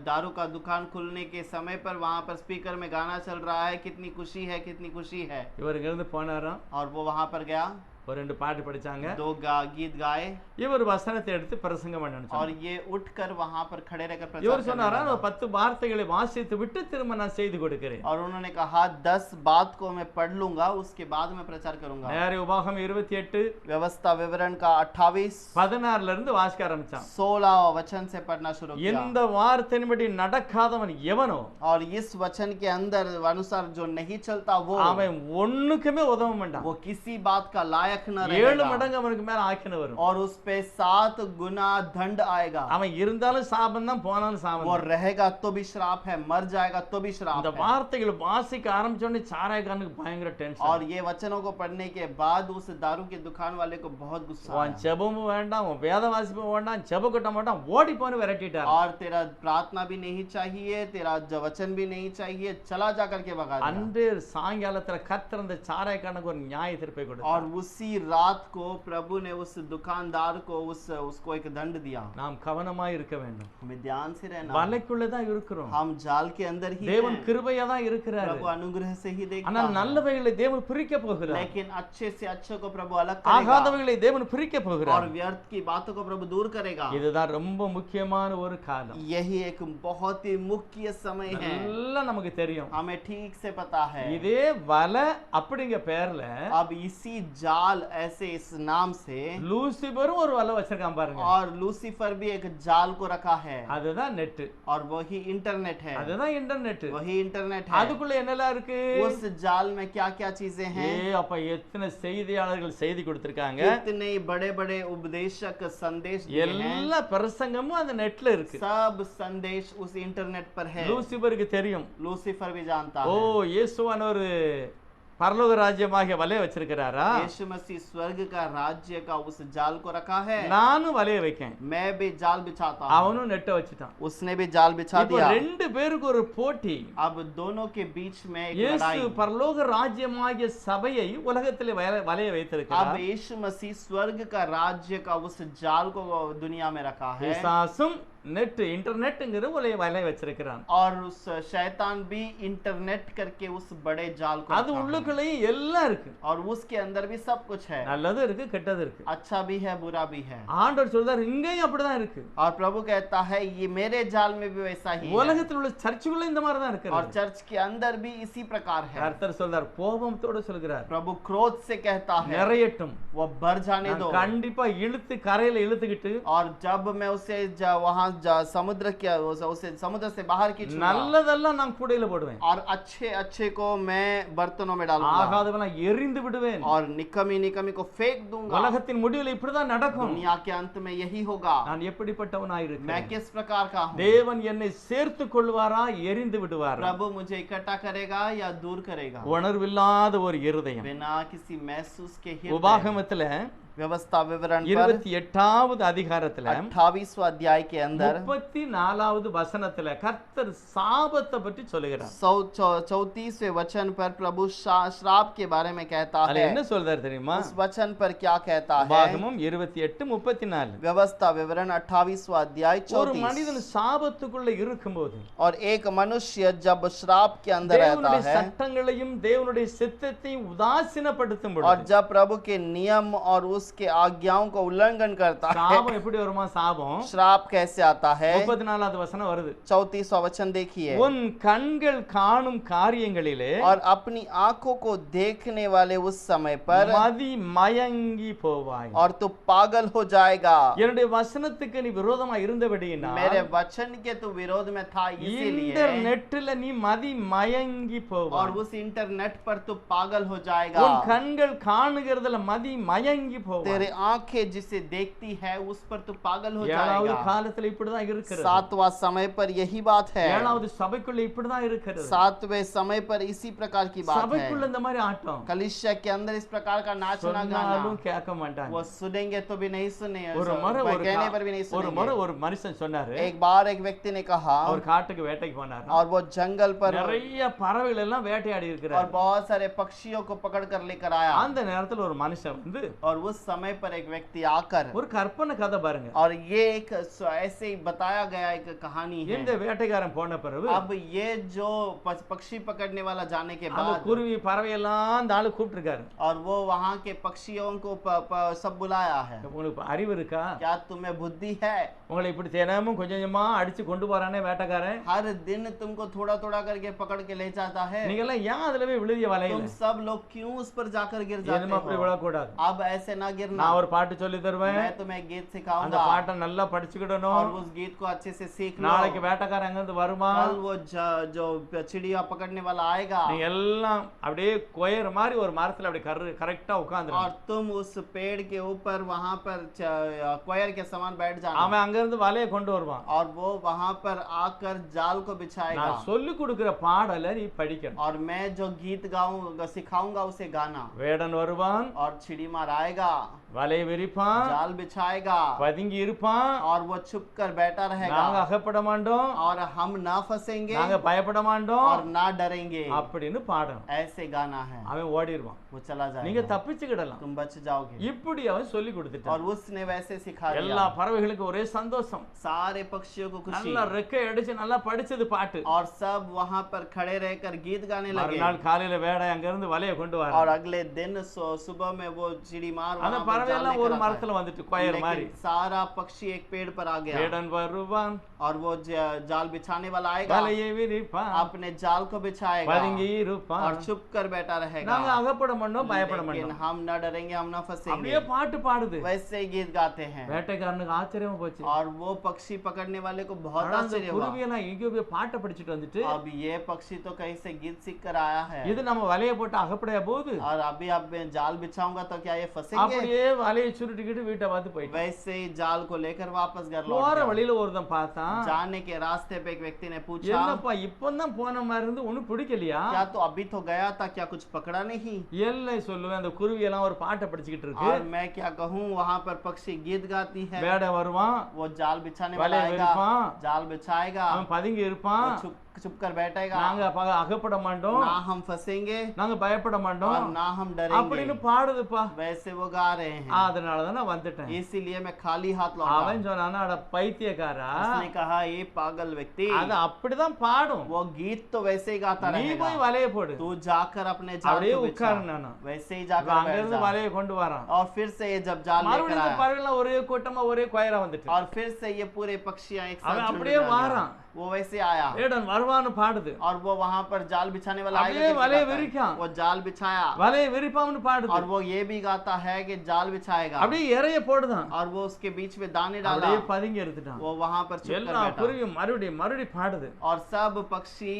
दारू का दुकान खुलने के समय पर वहां पर स्पीकर में गाना चल रहा है, कितनी खुशी है कितनी खुशी है। இவர் இங்கிருந்து போனாராம், और वो वहां पर गया, ஒரு 2 பாட்டு படிச்சாங்க, 2 गीत गाए இவர் வசனத்தை எடுத்து பிரசங்கம் பண்ணணும். और ये उठकर वहां पर खड़े रहकर प्रचार இவர் करने சொன்னாரா, लगा। 10 வார்த்தைகளை வாசித்து விட்டு திரும்ப நான் செய்து கொடுக்கிறேன். और उन्होंने कहा 10 बात को मैं पढ़ लूंगा, उसके बाद मैं प्रचार करूंगा। நேர உபாகம் 28 व्यवस्था विवरण का 28 16 இருந்து வாசிக்க ஆரம்பிச்சான். 16 वचन से पढ़ना शुरू किया। இந்த வார்த்தையின்படி நடக்காதவன் எவனோ, और इस वचन के अंदर अनुसार जो नहीं चलता वो அவன் ஒண்ணுக்குமே உதவ மாட்டான். वो किसी बात का लायक न 7 रहेगा। மடங்கு அவனுக்கு மேல ஆக்கின வரும். और उस पे 7 गुना दंड आएगा। அவன் இருந்தாலும் சாபம் தான், போனாலும் சாபம் वो தான். रहेगा तो भी श्राप है, मर जाएगा तो भी श्राप இந்த है। வார்த்தைகளை வாசிக்க ஆரம்பிச்ச உடனே சாராயக்காரனுக்கு பயங்கர டென்ஷன். और ये वचनों को पढ़ने के बाद उस दारू की दुकान वाले को बहुत गुस्सा உன் आया। ஜெபமும் வேண்டாம், உன் வேத வாசிப்பும் வேண்டாம், ஜெப கூட்டம் வேண்டாம், ஓடி போன்னு விரட்டிட்டார். और तेरा प्रार्थना भी नहीं चाहिए, तेरा वचन भी नहीं चाहिए, चला जा करके भगा दिया। அன்று சாயங்காலத்துல கர்த்தர் அந்த சாராயக்காரனுக்கு ஒரு நியாய தீர்ப்பை கொடுத்தார். और उसी रात को प्रभु ने उस दुकानदार को उसको एक दंड दिया। நாம் கவனமாய் இருக்க வேண்டும். हमें ध्यान से रहना। வலைக்குள்ள தான் இருக்கிறோம், हम जाल के अंदर ही தேவன் हैं। கிருபையா தான் இருக்கிறாரு. प्रभु अनुग्रह से ही देखता ஆனால் है। நல்லவைகளை தேவன் பிரிக்க போகிறார், लेकिन अच्छे से अच्छे को प्रभु अलग करेगा ஆகாதவைகளை தேவன் பிரிக்க और போகிறார். व्यर्थ की बातों को प्रभु दूर करेगा। இதுதான் ரொம்ப முக்கியமான ஒரு காலம். यही एक बहुत ही मुख्य समय है, எல்லாம் நமக்கு தெரியும். हमें ठीक से पता है। இதே வலை அப்படிங்கிற பேர்ல अब इसी जाल ऐसे इस नाम से லூசிபரும் ஒரு வலை வச்சிருக்கான் பாருங்க, और लूसीफर भी एक जाल को रखा है, அதுதான் நெட், और वही इंटरनेट है, அதுதான் இன்டர்நெட். वही इंटरनेट है। அதுக்குள்ள என்னெல்லாம் இருக்கு? उस जाल में क्या क्या चीजें ஏ हैं। அப்ப எத்தனை செய்தியாளர்கள் செய்தி கொடுத்திருக்காங்க, कितने बड़े बड़े उपदेशक संदेश दिए हैं। எல்லா பிரசங்கமும் அந்த நெட்ல இருக்கு. सब संदेश उस इंटरनेट पर है। லூசிபருக்கு தெரியும், लूसीफर भी जानता ஓ है இயேசுவான ஒரு பரலோக ராஜ்யமாக வலைய வச்சிருக்கிறாரா, यीशु मसीह स्वर्ग का राज्य का उस जाल को रखा है। நானும் வலைய வைக்கேன். मैं भी जाल बिछाता हूँ, அவனும் நெட்டை வச்சுட்டான். उसने भी जाल बिछा இப்போ दिया। 2 பேருக்கு ஒரு போட்டி. अब दोनों के बीच में एक இயேசு लड़ाई। பரலோக ராஜ்யமாகிய சபையை உலகத்திலே வலைய अब வைத்திருக்கிறார். यीशु मसीह स्वर्ग का राज्य का उस जाल को दुनिया में रखा है, பிசாசும் நெட் இன்டர்நெட்ங்கிற ஒரு வலைய வச்சிருக்கிறான். और उस शैतान भी इंटरनेट करके उस बड़े जाल को அது रखा है। உள்ளுக்குள்ளேயும் எல்லாம் இருக்கு, और उसके अंदर भी सब कुछ है, நல்லது இருக்கு கெட்டது இருக்கு. अच्छा भी है बुरा भी है। ஆண்டவர் சொல்றார் இங்கேயும் அப்படிதான் இருக்கு. और प्रभु कहता है ये मेरे जाल में भी वैसा ही है, உலகத்தில் உள்ள சர்ச்சுக்குள்ள இந்த மாதிரி தான் और இருக்கு. चर्च के अंदर भी इसी प्रकार है। கர்த்தர் சொல்றார், கோபத்தோட சொல்கிறார், प्रभु क्रोध से कहता है நிறையட்டும், वो भर जाने दो। கண்டிப்பா இழுத்து கரையில இழுத்துக்கிட்டு और जब मैं उसे वहां समुद्र के उसे समुद्र से बाहर खींचूंगा, நல்லதெல்லாம் நான் கூடையில போடுவேன், और अच्छे अच्छे को मैं बर्तनों में डालूंगा, ஆகாதவெல்லாம் எரிந்து விடுவேன். और निकमी निकमी को फेंक दूंगा। உலகத்தின் முடிவில் இப்படிதான் நடக்கும். दुनिया के अंत में यही होगा। நான் எப்படிப்பட்டவனாய் मैं இருக்கிறேன், किस प्रकार का हूँ। தேவன் என்னை சேர்த்து கொள்வாரா எரிந்து விடுவாரா? प्रभु मुझे इकट्ठा करेगा या दूर करेगा। உணர்வில்லாத ஒரு இருதயம். बिना किसी महसूस के हृदय। உபாகமத்துல व्यवस्था विवरण पर 28வது அதிகாரத்துல 28वां अध्याय के अंदर 34வது வசனத்துல கர்த்தர் சாபத்தை பற்றி சொல்லுகிறார். 34वें वचन पर प्रभु श्राप के बारे में कहता அதுல है। என்ன சொல்றாரு தெரியுமா? उस वचन पर क्या कहता है? உபாகமம் 28:34. व्यवस्था विवरण 28वां अध्याय ஒரு 34। மனிதன் சாபத்துக்குள்ள இருக்கும்போது और एक मनुष्य जब श्राप के अंदर रहता தேவனுடைய है சட்டங்களையும் தேவனுடைய சித்தத்தையும் உதாசீனப்படுத்தும் और பொழுது जब प्रभु के नियम और उसके आज्ञाओं को उल्लंघन करता है, சாபம் எப்படி வருமா? சாபம் श्राप कैसे आता है? 34வது வசனம் வருது. 34वां वचन देखिए। உன் கண்கள் காணும் காரியங்களிலே और अपनी आंखों को देखने वाले उस समय पर மதி மயங்கி போவாய். और तू पागल हो जाएगा। என்னுடைய வசனத்துக்கு நீ விரோதமா இருந்தபடியினா मेरे वचन के तू विरोध में था, इसीलिए இன்டர்நெட்ல நீ மதி மயங்கி और போவாய். उस इंटरनेट पर तू पागल हो உன் जाएगा। கண்கள் காணுகிறதுல மதி மயங்கி போவாய். तेरे आंखें जिसे देखती है उस पर तू पागल हो ஏழாவது जाएगा। காலத்துல இப்படிதான் இருக்கிறது. 7वां समय पर यही बात है। ஏழாவது சபைக்குள்ள இப்படிதான் இருக்கிறது. 7वें समय पर इसी प्रकार की बात है। சபைக்குள்ள இந்த மாதிரி ஆட்டம் कलीसिया के अंदर इस प्रकार का नाचना சொன்னாலும் गाना, கேட்க மாட்டாங்க. वो सुनेंगे तो भी नहीं सुने, ஒரு முறை कहने पर भी नहीं ஒரு முறை सुनेंगे। ஒரு மனுஷன் சொன்னாரு, एक बार एक व्यक्ति ने कहा, அவர் காட்டுக்கு வேட்டைக்கு போனாரு. और वो जंगल पर நிறைய பறவைகள் எல்லாம் வேட்டையாடி और இருக்கிறார். बहुत सारे पक्षियों को पकड़ कर लेकर आया। அந்த நேரத்துல ஒரு மனுஷன் வந்து और उस समय पर एक व्यक्ति आकर, ஒரு கற்பனை கதை பாருங்க. और ये एक ऐसे ही बताया गया एक कहानी இந்த है। வேட்டைக்காரன் போன பிறகு अब ये जो पक्षी पकड़ने वाला जाने के அந்த बाद, குருவி பறவை எல்லாம் அந்த ஆளு கூப்பிட்டுருக்காரு. और वो वहाँ के पक्षियों को सब बुलाया है। உங்களுக்கு அறிவு இருக்கா? क्या तुम्हें बुद्धि है? உங்களை இப்படி தினமும் கொஞ்சம் கொஞ்சமா அடிச்சு கொண்டு போறானே வேட்டைக்காரன், हर दिन तुमको थोड़ा थोड़ा करके पकड़ के ले जाता है। நீங்க எல்லாம் ஏன் அதுல போய் விழுதிய வலையில? तुम सब लोग क्यों उस पर जाकर गिर जाते என்னமா அப்படி हो? விழக்கூடாது. अब ऐसे ना गिरना। நான் ஒரு பாட்டு சொல்லி தருவேன். मैं तुम्हें गीत அந்த सिखाऊंगा பாட்டை நல்லா படிச்சுக்கிடணும். और उस गीत को अच्छे से सीख लो। நாளைக்கு வேட்டைக்காரன் எங்க இருந்து வருமா? कल वो जो चिड़िया पकड़ने वाला आएगा, நீங்க எல்லாம் அப்படியே கொயர் மாதிரி ஒரு மரத்துல அப்படி கரெக்டா और உட்கார்ந்துருங்க. तुम उस पेड़ के ऊपर वहाँ पर कोयर के समान बैठ जाना। அவன் அங்க இருந்து வலையை கொண்டு வருவான். और वो वहाँ पर आकर जाल को बिछाएगा। நான் சொல்லி கொடுக்கிற பாடலை நீ படிக்கணும். और मैं जो गीत गाऊं सिखाऊंगा उसे गाना। வேடன் வருவான், और चिड़ी मार आएगा, வலையை விரிப்பான், जाल बिछाएगा, பதுங்கி இருப்பான். और वो छुप कर बैठा நாங்க रहेगा, அகப்பட மாட்டோம், और हम ना फंसेंगे நாங்க பயப்பட மாட்டோம் और ना डरेंगे। அப்படின்னு பாடணும். ऐसे गाना है। அவன் ஓடிடுவான், वो चला நீங்க जाएगा, தப்பிச்சுக்கிடலாம். तुम बच जाओगे। இப்படி அவன் சொல்லி கொடுத்துட்டான். और उसने वैसे सिखा எல்லா दिया। பறவைகளுக்கும் ஒரே சந்தோஷம். सारे पक्षियों को खुशी, நல்லா ரெக்கை அடிச்சு நல்லா படிச்சது பாட்டு. और सब वहाँ पर खड़े रहकर गीत गाने लगे। மறுநாள் காலையில வேடை அங்க இருந்து வலையை கொண்டு வர. और अगले दिन सुबह में वो चिड़ी मार அந்த वहाँ पर பறவை जाल எல்லாம் लेकर ஒரு आता है। மரத்துல வந்துட்டு கொயர் மாதிரி. लेकिन सारा पक्षी एक पेड़ पर आ गया, வேடன் வருவான், और वो जाल बिछाने वाला आएगा, வலையை விரிப்பான், अपने जाल को बिछाएगा பதுங்கி இருப்பான். और छुप कर बैठा रहेगा। நாங்க அகப்பட மாட்டோம், பயப்பட लेकिन மாட்டோம். हम न डरेंगे, हम न फंसेंगे। அப்படியே பாட்டு பாடுது. वैसे ही गीत गाते हैं। வேட்டைக்காரனுக்கு ஆச்சரியமா போச்சு. और वो पक्षी पकड़ने वाले को बहुत ஆனா அந்த आश्चर्य हुआ। குருவியெல்லாம் எங்கேயோ போய் பாட்டை படிச்சுட்டு வந்துட்டு अब ये पक्षी तो कहीं से गीत सीख कर आया है, இது நம்ம வலையை போட்டு அகப்படைய போகுது. और अभी अब मैं जाल बिछाऊंगा तो क्या ये फंसेंगे? அப்படியே வலையை சுருட்டிக்கிட்டு வீட்டை பார்த்து போயிட்டான். वैसे ही जाल को लेकर वापस घर लौट போற गया। வழியில ஒருத்தன் பார்த்தான், जाने के रास्ते पे एक व्यक्ति ने पूछा, என்னப்பா இப்பதான் போன மாதிரி இருந்து ஒண்ணும் பிடிக்கலையா? क्या तो अभी तो गया था, क्या कुछ पकड़ा नहीं? எல்லை சொல்லுவேன், அந்த குருவி எல்லாம் ஒரு பாட்டை படிச்சுக்கிட்டு இருக்கு. और मैं क्या कहूँ, वहाँ पर पक्षी गीत गाती है। வேடை வருவான், वो जाल बिछाने वाला வலையை आएगा, விரிப்பான், जाल बिछाएगा, அவன் பதுங்கி இருப்பான். वो छुप कर बैठेगा, நாங்க அகப்பட மாட்டோம், ना हम फंसेंगे நாங்க பயப்பட और மாட்டோம் ना हम அப்படின்னு डरेंगे। பாடுதுப்பா. वैसे वो गा रहे हैं, அதனாலதான் நான் வந்துட்டேன். इसीलिए मैं खाली हाथ लौटा। அவன் சொன்னானா, அட பைத்தியக்காரா, उसने कहा, ये पागल व्यक्ति, அது அப்படிதான் பாடும், वो गीत तो वैसे ही गाता நீ போய் रहेगा, வலையை போடு. तू जाकर अपने जाल அப்படியே को बिछा। உட்கார்ந்தானா, वैसे ही இவன் जाकर அங்க बैठ இருந்து जा। வலையை கொண்டு வரான். और फिर से ये जब जाल लेकर மறுபடியும் இந்த आया, பறவைலாம் ஒரே கூட்டமா ஒரே கொயரா வந்துட்டு और फिर से ये पूरे पक्षियां एक அவன் साथ झुंड அப்படியே में आ गया। வாரான். वो वैसे आया, வேடன் வருவான்னு பாடுது. और वो वहां पर जाल बिछाने वाला आएगा, அப்படியே कैसे வலையை गाता है? விரிக்கான். वो जाल बिछाया, வலையை விரிப்பான்னு பாடுது. और वो ये भी गाता है कि जाल बिछाएगा, அப்படியே இறைய போடுதான். और वो उसके बीच में दाने डाला, அப்படியே பதுங்கி எடுத்துட்டான். वो वहां पर छुप कर எல்லா बैठा, குருவியும் மறுபடியும் பாடுது. और सब पक्षी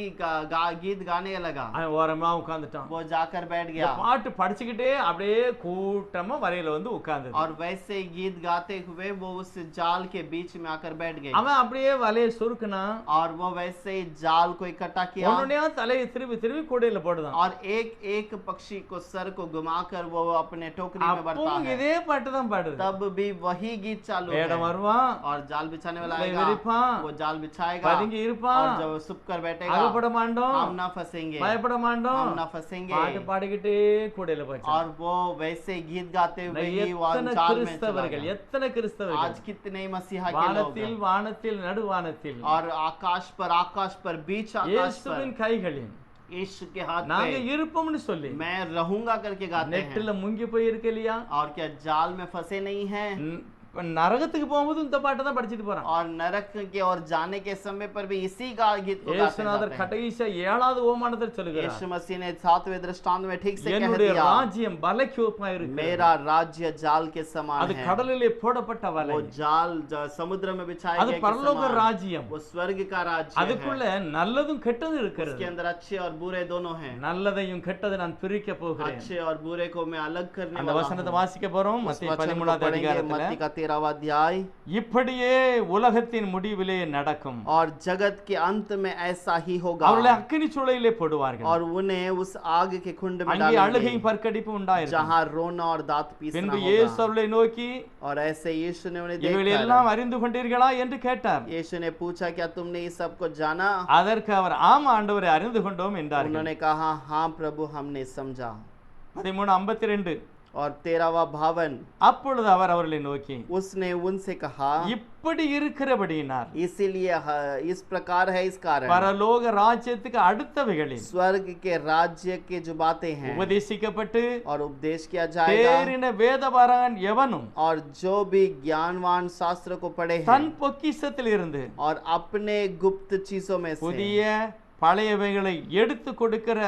गीत गाने लगा। அவன் ஓரமா உட்கார்ந்துட்டான். वो जाकर बैठ இந்த गया, பாட்டு படிச்சுக்கிட்டே அப்படியே கூட்டமா வரையில வந்து உட்கார்ந்தது. और वैसे ही गीत गाते हुए वो उस जाल के बीच में आकर बैठ गए, அவன் அப்படியே வலையை சுருக்குனா, और वो वैसे ही जाल डाल को इकट्ठा किया ஒன்னொன்னையா தலையை திருப்பி திருப்பி கூடையில போடுதான். और एक एक पक्षी को सर को घुमाकर वो अपने टोकरी में भरता அப்பவும் है। இதே பாட்டு தான் பாடுது. तब भी वही गीत चालू है வேடம் வருவான், और जाल बिछाने वाला வலை आएगा, விரிப்பான், वो जाल बिछाएगा பதுங்கி और இருப்பான், जब सुप कर बैठेगा அகப்பட மாட்டோம், हम ना फंसेंगे, பயப்பட மாட்டோம், हम ना फंसेंगे। பாட்டு பாடிக்கிட்டே கூடையில போச்சு. और वो वैसे गीत गाते हुए ही वो எத்தனை जाल में चला கிறிஸ்தவர்கள், गया। எத்தனை கிறிஸ்தவர்கள் आज कितने मसीहा के लोग வானத்தில் हैं। வானத்தில் நடுவானத்தில் और आकाश पर बीच आकाश पर இயேசுவின் கைகளில் यीशु के हाथ நாங்க पे இருப்போம்னு சொல்லி मैं रहूंगा करके गाते हैं। நெட்டில முங்கி போய் இருக்கு இல்லையா? और क्या जाल में फंसे नहीं हैं? நரகத்துக்கு போகும்போது இந்த பாட்டை தான் படிச்சிட்டு போறான். और नरक के और जाने के समय पर भी इसी का गीत को गाते இயேசுநாதர் हैं। கடைசி 7வது ஓமானத்தில் சொல்லுகிறார், यीशु मसीह ने 7वें दृष्टांत में ठीक से कह என்னுடைய दिया, ராஜ்யம் வலைக்கு ஒப்பா இருக்கு. मेरा राज्य जाल के समान அது है। கடலிலே போடப்பட்ட வலை. वो जाल समुद्र में बिछाया அது गया के பரலோக समान, ராஜ்யம். वो स्वर्ग का राज्य है। அதுக்குள்ள நல்லதும் கெட்டதும் उसके இருக்கிறது. अंदर अच्छे और बुरे दोनों हैं। நல்லதையும் கெட்டதை நான் பிரிக்க போகிறேன். अच्छे और बुरे को मैं अलग करने அந்த वाला வசனத்தை हूं। வாசிக்க போறோம். उस மத்தேயு वचन को 13வது पढ़ेंगे, அதிகாரத்துல मत्ती का 13वां अध्याय। இப்படியே உலகத்தின் முடிவிலே நடக்கும். और जगत के अंत में ऐसा ही होगा, அவர்களை அக்கினி சூளையிலே போடுவார்கள். और उन्हें उस आग के कुंड में அங்கே அழுகையும் डालेंगे பற்கடிப்பு உண்டாயிருக்கும். जहां रोना और दांत पीसना பின்பு होगा। இயேசு அவர்களை நோக்கி, और ऐसे यीशु ने उन्हें இவைகள் देखकर எல்லாம் அறிந்து கொண்டீர்களா என்று கேட்டார். यीशु ने पूछा, क्या तुमने इस सब को जाना? அதற்கு அவர் ஆம் ஆண்டவரை அறிந்து கொண்டோம் என்றார்கள். उन्होंने कहा, हाँ प्रभु हमने समझा। 13:52 और 13वां भावन, அப்பொழுது அவர் அவர்களை நோக்கி, उसने उनसे कहा, இப்படி இருக்கிறபடியினார் इसीलिए इस प्रकार है इस कारण பரலோக ராஜ்யத்துக்கு அடுத்தவைகளில் स्वर्ग के राज्य के जो बातें हैं உபதேசிக்கப்பட்டு और उपदेश किया जाएगा, தேறின வேதபாரகன் எவனும் और जो भी ज्ञानवान शास्त्र को पढ़े தன் हैं பொக்கிஷத்தில் இருந்து और अपने गुप्त चीजों में से புதிய பழையவைகளை எடுத்து கொடுக்கிற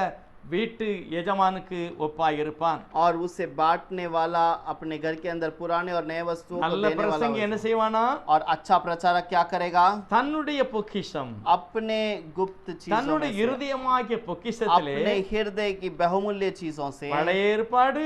வீட்டு எஜமானுக்கு ஒப்பாய் இருப்பான். और उसे बांटने वाला अपने घर के अंदर पुराने और नए वस्तुओं को நல்ல देने वाला பிரசங்கி என்ன होगा। செய்வானா? और अच्छा प्रचारक क्या करेगा? தன்னுடைய பொக்கிஷம், अपने गुप्त चीजों में தன்னுடைய से, இருதயமாகிய பொக்கிஷத்திலே अपने हृदय की बहुमूल्य चीजों से பழைய ஏற்பாடு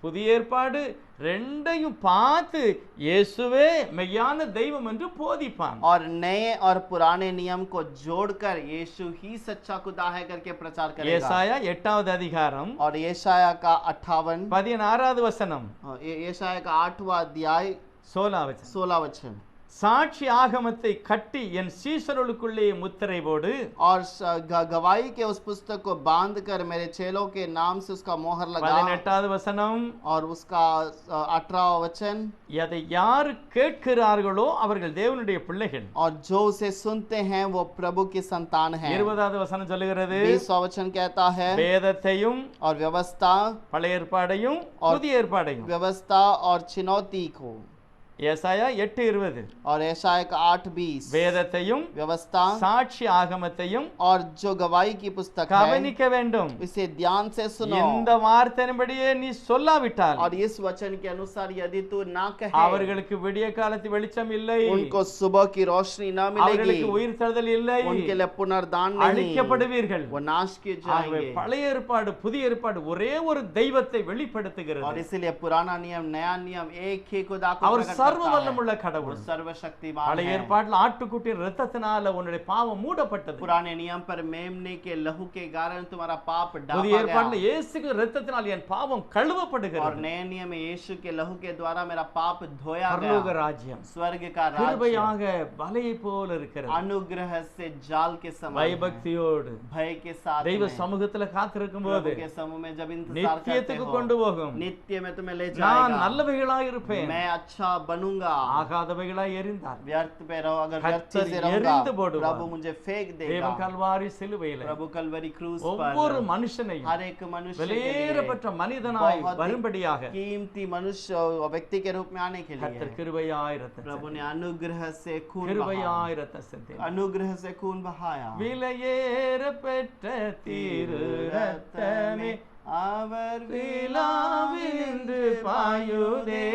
புதிய ஏற்பாடு ரெண்டையும் பார்த்து இயேசுவே மெய்யான தெய்வம் என்று போதிப்பான். और नए और पुराने नियम को जोड़कर यीशु ही सच्चा खुदा है करके प्रचार करेगा। ஏசாயா 8வது அதிகாரம் और यशाया का 58 16வது வசனம், यशाया का 8वां अध्याय 16 वचन, சாட்சி ஆகமத்தை கட்டி என் சீஷர்களுக்குள்ளே முத்திரை போடு, और गवाही के उस पुस्तक को बांधकर मेरे चेलों के नाम से उसका मोहर लगा। 18வது வசனம், और उसका 18वां वचन, அதை யார் கேட்கிறார்களோ அவர்கள் தேவனுடைய பிள்ளைகள். और जो उसे सुनते हैं वो प्रभु की संतान है। 20வது வசனம் சொல்லுகிறது, 20वां वचन कहता है, வேதத்தையும் और व्यवस्था பழைய ஏற்பாடையும் புதிய ஏற்பாடையும்। व्यवस्था और चुनौती को, ஏசாயா 8:20, और यशाया का 8:20, வேதத்தையும் व्यवस्था சாட்சி ஆகமத்தையும் और जो गवाही की पुस्तक है கவனிக்க வேண்டும். इसे ध्यान से सुनो। இந்த வார்த்தையின்படியே நீ சொல்லாவிட்டால் और इस वचन के अनुसार यदि तू ना कहे, அவர்களுக்கு விடிய காலத்து வெளிச்சம் இல்லை, उनको सुबह की रोशनी ना मिलेगी, அவர்களுக்கு உயிர் தழுதல் இல்லை, उनके लिए पुनर्दान नहीं, அழிக்கப்படுவீர்கள். वो नाश किए ஆகவே जाएंगे। பழைய ஏற்பாடு புதிய ஏற்பாடு ஒரே ஒரு தெய்வத்தை வெளிப்படுத்துகிறது. और इसलिए पुराना नियम नया नियम एक ही खुदा को அவர் प्रकट சர்வ करता है। வல்லமுள்ள वो கடவுள். सर्वशक्तिमान பழைய है। ஏற்பாட்டில் ஆட்டுக்குட்டியின் இரத்தத்தினால உன்னுடைய பாவம் மூடப்பட்டது. पुराने नियम पर मेमने के लहू के कारण तुम्हारा पाप ढांपा புதிய ஏற்பாட்டில் गया। இயேசுவின் இரத்தத்தினால் என் பாவம் கழுவப்படுகிறது. और नए नियम में यीशु के लहू के द्वारा मेरा पाप धोया பரலோக गया। ராஜ்யம் स्वर्ग का राज्य கிருபையாக வலையை போல இருக்கிறது. अनुग्रह से जाल के समान है। பயபக்தியோடு भय के साथ தெய்வ में, சமூகத்துல காத்திருக்கும் போது प्रभु के समूह में जब इंतजार करते நித்தியத்துக்கு हो, கொண்டு போகும். नित्य में तुम्हें ले நான் जाएगा। நல்லவைகளாய் இருப்பேன், मैं अच्छा बनूंगा। ஆகாதவைகளாய் எரிந்தார். व्यर्थ पे रहो, अगर व्यर्थ கர்த்தர் से रहूंगा எரிந்து போடுவார். प्रभु मुझे फेंक தேவன் देगा। கல்வாரி சிலுவையில प्रभु कलवरी क्रूस ஒவ்வொரு पर மனுஷனையும் हर एक मनुष्य के लिए வெளியேறப்பட்ட மனிதனாய் बहुत ही வரும்படியாக कीमती मनुष्य और व्यक्ति के रूप में आने के लिए கர்த்தர் கிருபையாய் இரத்தம் प्रभु ने சிந்தினார். अनुग्रह से खून बहाया। கிருபையாய் இரத்தம் சிந்தினார். अनुग्रह से खून बहाया। விலையேற பெற்ற திரு ரத்தமே அவர் விழாவினின்று பாயுதே,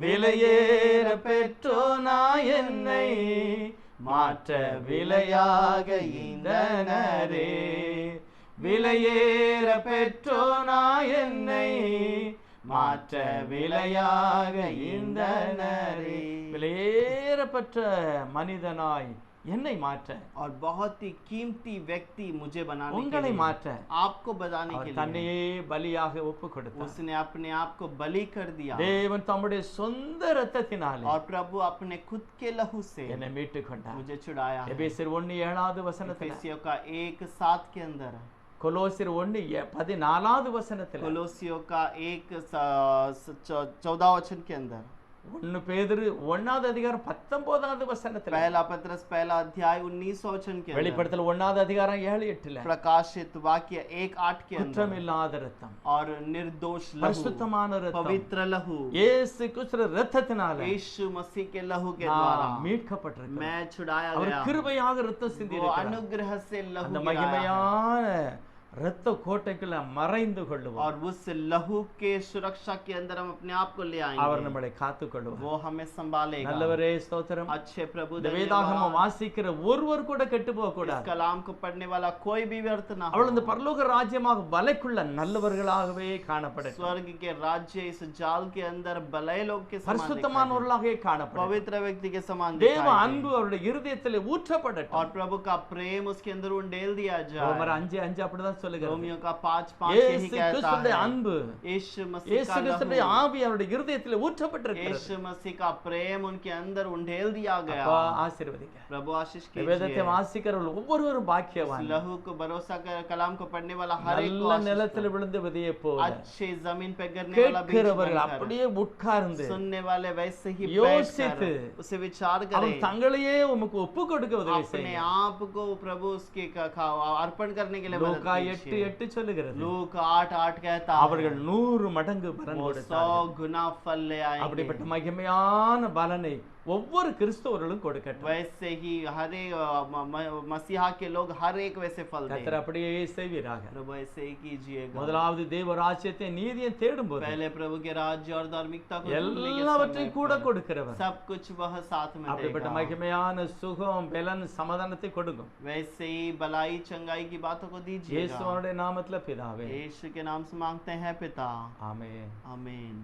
விலையேற பெற்றோனா என்னை மாற்ற விலையாக ஈந்தனரே, விலையேற பெற்றோனா என்னை மாற்ற விலையாக ஈந்தனரே. விலையேறப்பட்ட மனிதனாய் என்னை மாற்ற, और बहुत ही कीमती व्यक्ति मुझे बनाने के உங்களை लिए, மாற்ற आपको बनाने के அவர் लिए தன்னையே பலியாக ஒப்பு கொடுத்தார். उसने अपने आप को बलि कर दिया தேவன் தம்முடைய சொந்த இரத்தத்தினாலே और प्रभु अपने खुद के लहू से என்னை மீட்டுக் கொண்டார். मुझे छुड़ाया है। எபேசியர் 1:7 வசனத்துல, इफिसियों का 1:7 के अंदर, கொலோசியர் 1:14 வசனத்துல, कोलोसियों का 1:14 वचन के अंदर, 1 பேதுரு 1வது அதிகாரம் 19வது வசனத்துல, पहला पत्रस पहला अध्याय 19 वचन के अंदर, வெளிப்படுத்தல் 1வது அதிகாரம் 7:8ல, प्रकाशित वाक्य 1:8 के अंदर, குற்றமில்லாத இரத்தம், और निर्दोष लहू, பரிசுத்தமான இரத்தம், पवित्र लहू, இயேசு கிறிஸ்துவின் இரத்தத்தினால यीशु मसीह के लहू के நாம் द्वारा மீட்கப்பட்டிருக்கிறோம். मैं छुड़ाया அவர் गया। கிருபையாக இரத்தம் சிந்தி वो अनुग्रह से लहू அந்த गिराया है। மகிமையான இரத்த கோட்டைக்குள்ள மறைந்து கொள்ளுவோம். और उस लहू के सुरक्षा के अंदर हम अपने आप को ले அவர் आएंगे, நம்மளை காத்துக் கொள்வார். वो हमें संभालेगा। நல்லவரே ஸ்தோத்திரம். अच्छे प्रभु இந்த धन्यवाद। வேதாகமம் வாசிக்கிற ஒருவர் கூட கெட்டு போக इस கூடாது. कलाम को पढ़ने वाला कोई भी व्यर्थ ना அவள் இந்த हो। பரலோக ராஜ்யமாக வலைக்குள்ள நல்லவர்களாகவே காணப்படட்டும். स्वर्ग के राज्य इस जाल के अंदर भले लोग के समान दिखाई பரிசுத்தமானவர்களாகவே दे, காணப்படட்டும். पवित्र व्यक्ति के समान தேவ दिखाई அன்பு दे, அவருடைய இருதயத்திலே ஊற்றப்படட்டும். और प्रभु का प्रेम उसके अंदर उंडेल दिया ரோமர் जाए। 5:5 அப்படிதான் சொல்லுகிறது. रोमियो का 5:5 இயேசு यही कहता கிறிஸ்துவின் है। அன்பு, यीशु मसीह இயேசு का கிறிஸ்துவின் लहू, ஆவி அவருடைய இருதயத்திலே ஊற்றப்பட்டிருக்கிறது. यीशु मसीह का प्रेम उनके अंदर उंडेल दिया गया। அப்பா ஆசீர்வதிங்க. प्रभु आशीष இந்த வேதத்தை कीजिए। வாசிக்கிறவர்கள் ஒவ்வொருவரும் इस பாக்கியவான். लहू को भरोसा कर कलाम को पढ़ने वाला हर एक को நல்ல आशीष நிலத்தில் दो। விழுந்து விதையை போல अच्छे जमीन पे गिरने वाला बीज கேட்கிறவர்கள் बनकर, அப்படியே உட்கார்ந்து सुनने वाले वैसे ही யோசித்து, बैठकर उसे विचार அவன் करें, தங்களையே உமக்கு ஒப்பு கொடுக்க உதவி अपने செய்யுங்க. आप को प्रभु उसके अर्पण करने के लिए मदद லூக்கா कीजिए। 8:8 சொல்லுகிறது. लूक 8:8 कहता है, அவர்கள் 100 மடங்கு பலன் वो 100 கொடுத்தார்கள். गुना फल ले आएंगे। அப்படிப்பட்ட மகிமையான பலனை ஒவ்வொரு கிறிஸ்தவர்களும் கொடுக்கட்டும். वैसे ही हर एक मसीहा के लोग हर एक वैसे फल கர்த்தர் दें। அப்படியே செய்வீராக. प्रभु ऐसे ही कीजिएगा। முதலாவது தேவ ராஜ்யத்தை நீதியை தேடும்போது पहले प्रभु के राज्य और धार्मिकता को ढूंढने के समय எல்லாவற்றையும் கூட पर கொடுக்கிறவர். सब कुछ वह साथ में அப்படிப்பட்ட देगा। மகிமையான சுகம் பலன் சமாதானத்தை கொடுக்கும். वैसे ही भलाई चंगाई की बातों को दीजिएगा। இயேசுவோட நாமத்துல பிதாவே. यीशु के नाम से मांगते हैं पिता, ஆமென். आमीन।